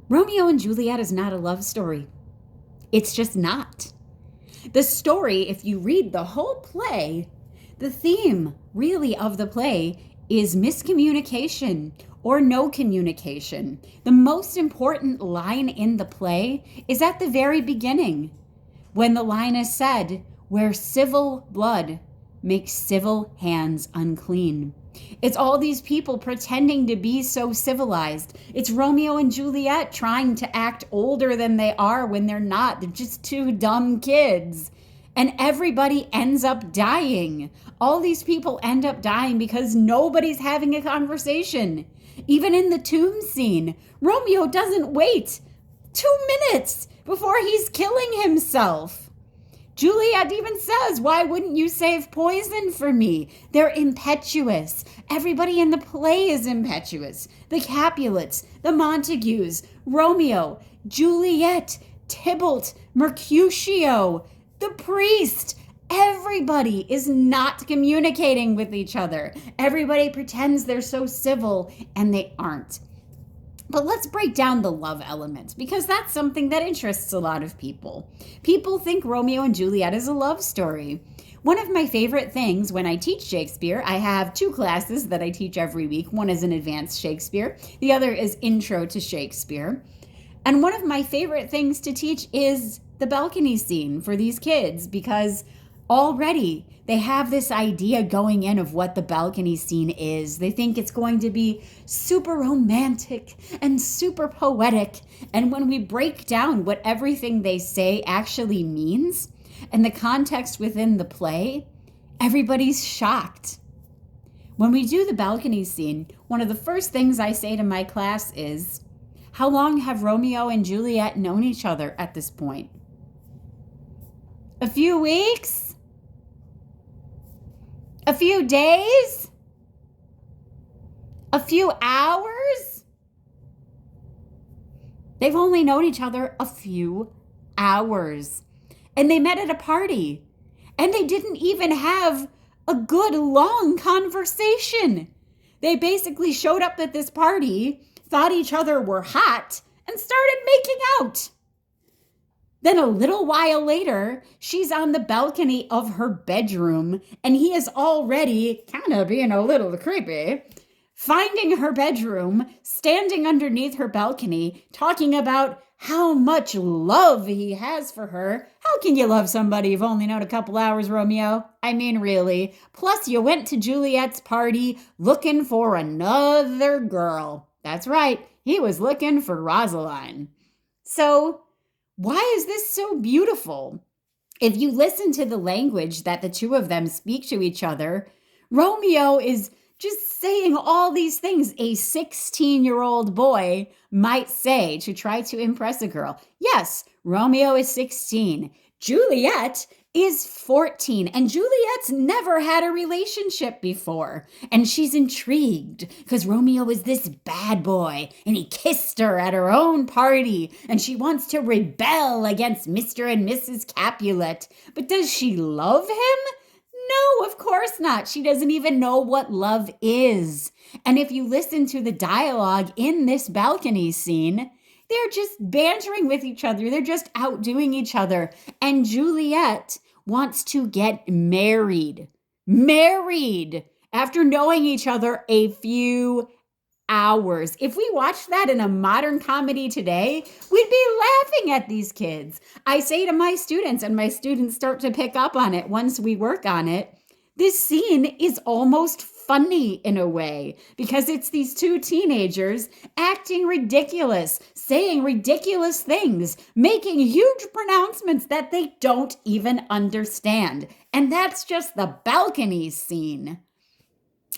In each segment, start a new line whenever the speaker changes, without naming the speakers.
Romeo and Juliet is not a love story. It's just not. The story, if you read the whole play, the theme really of the play is miscommunication or no communication. The most important line in the play is at the very beginning when the line is said, where civil blood makes civil hands unclean. It's all these people pretending to be so civilized. It's Romeo and Juliet trying to act older than they are when they're not. They're just two dumb kids. And everybody ends up dying. All these people end up dying because nobody's having a conversation. Even in the tomb scene, Romeo doesn't wait 2 minutes before he's killing himself. Juliet even says, why wouldn't you save poison for me? They're impetuous. Everybody in the play is impetuous. The Capulets, the Montagues, Romeo, Juliet, Tybalt, Mercutio, the priest. Everybody is not communicating with each other. Everybody pretends they're so civil and they aren't. But let's break down the love element because that's something that interests a lot of people. People think Romeo and Juliet is a love story. One of my favorite things when I teach Shakespeare, I have two classes that I teach every week. One is an advanced Shakespeare, the other is intro to Shakespeare. And one of my favorite things to teach is the balcony scene for these kids because already they have this idea going in of what the balcony scene is. They think it's going to be super romantic and super poetic. And when we break down what everything they say actually means and the context within the play, everybody's shocked. When we do the balcony scene, one of the first things I say to my class is, how long have Romeo and Juliet known each other at this point? A few weeks? A few days? A few hours? They've only known each other a few hours. And they met at a party. And they didn't even have a good long conversation. They basically showed up at this party, thought each other were hot, and started making out. Then a little while later, she's on the balcony of her bedroom, and he is already kind of being a little creepy, finding her bedroom, standing underneath her balcony, talking about how much love he has for her. How can you love somebody you've only known a couple hours, Romeo? I mean, really. Plus, you went to Juliet's party looking for another girl. That's right, he was looking for Rosaline. So, why is this so beautiful? If you listen to the language that the two of them speak to each other, Romeo is just saying all these things a 16-year-old boy might say to try to impress a girl. Yes, Romeo is 16. Juliet is 14, and Juliet's never had a relationship before. And she's intrigued because Romeo is this bad boy, and he kissed her at her own party, and she wants to rebel against Mr. and Mrs. Capulet. But does she love him? No, of course not. She doesn't even know what love is. And if you listen to the dialogue in this balcony scene, they're just bantering with each other. They're just outdoing each other. And Juliet wants to get married. Married after knowing each other a few hours. If we watched that in a modern comedy today, we'd be laughing at these kids. I say to my students, and my students start to pick up on it once we work on it, this scene is almost funny in a way because it's these two teenagers acting ridiculous, saying ridiculous things, making huge pronouncements that they don't even understand. And that's just the balcony scene.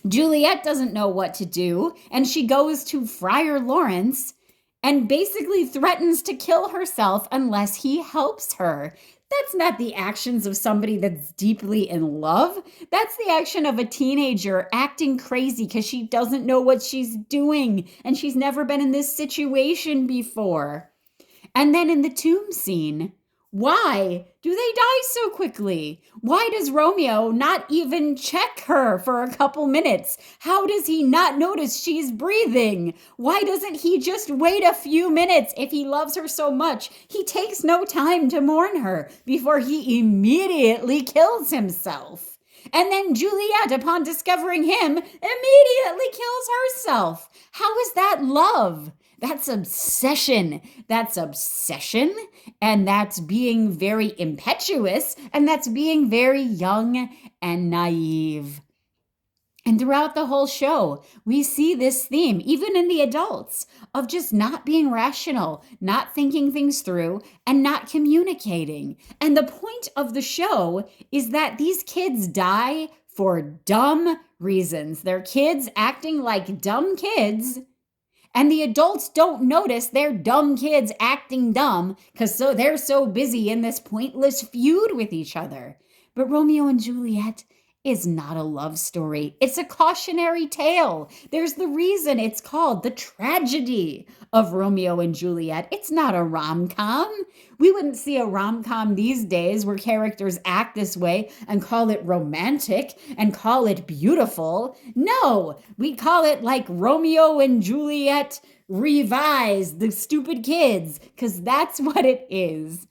Juliet doesn't know what to do, and she goes to Friar Lawrence and basically threatens to kill herself unless he helps her. That's not the actions of somebody that's deeply in love. That's the action of a teenager acting crazy because she doesn't know what she's doing and she's never been in this situation before. And then in the tomb scene, Why do they die so quickly? Why does Romeo not even check her for a couple minutes? How does he not notice she's breathing? Why doesn't he just wait a few minutes if he loves her so much? He takes no time to mourn her before he immediately kills himself. And then Juliet, upon discovering him, immediately kills herself. How is that love? That's obsession. That's obsession. And that's being very impetuous. And that's being very young and naive. And throughout the whole show, we see this theme, even in the adults, of just not being rational, not thinking things through, and not communicating. And the point of the show is that these kids die for dumb reasons. They're kids acting like dumb kids, and the adults don't notice they're dumb kids acting dumb because they're so busy in this pointless feud with each other. But Romeo and Juliet is not a love story. It's a cautionary tale. There's the reason it's called the tragedy of Romeo and Juliet. It's not a rom-com. We wouldn't see a rom-com these days where characters act this way and call it romantic and call it beautiful. No, we call it like Romeo and Juliet revised, the stupid kids, because that's what it is.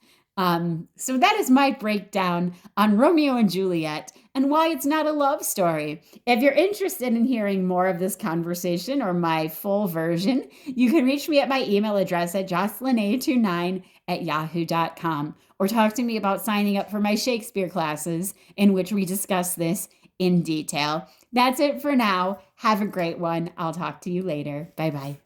So that is my breakdown on Romeo and Juliet and why it's not a love story. If you're interested in hearing more of this conversation or my full version, you can reach me at my email address at jocelyn29@yahoo.com or talk to me about signing up for my Shakespeare classes in which we discuss this in detail. That's it for now. Have a great one. I'll talk to you later. Bye-bye.